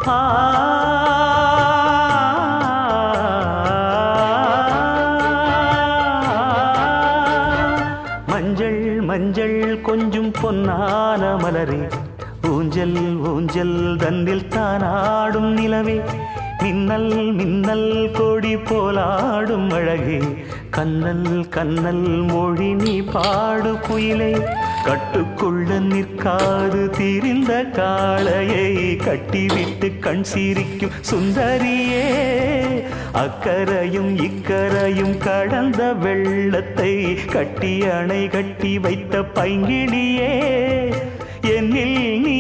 ஆ மஞ்சள் மஞ்சள் கொஞ்சம் பொன்னான மலரே, ஊஞ்சல் ஊஞ்சல் தன்னில் தானாடும் நிலவே, மின்னல் மின்னல் கொடி போலாடும் அழகே, கண்ணல் கண்ணல் மொழி நீ பாடு குயிலே, கட்டுக்குள்ள நிற்காது தீரிந்த காளையை கட்டிவிட்டு கண் சிரிக்கும் சுந்தரியே, அக்கரையும் இக்கரையும் கடந்த வெள்ளத்தை கட்டி அணை கட்டி வைத்த பைங்கிளியே, என்னில் நீ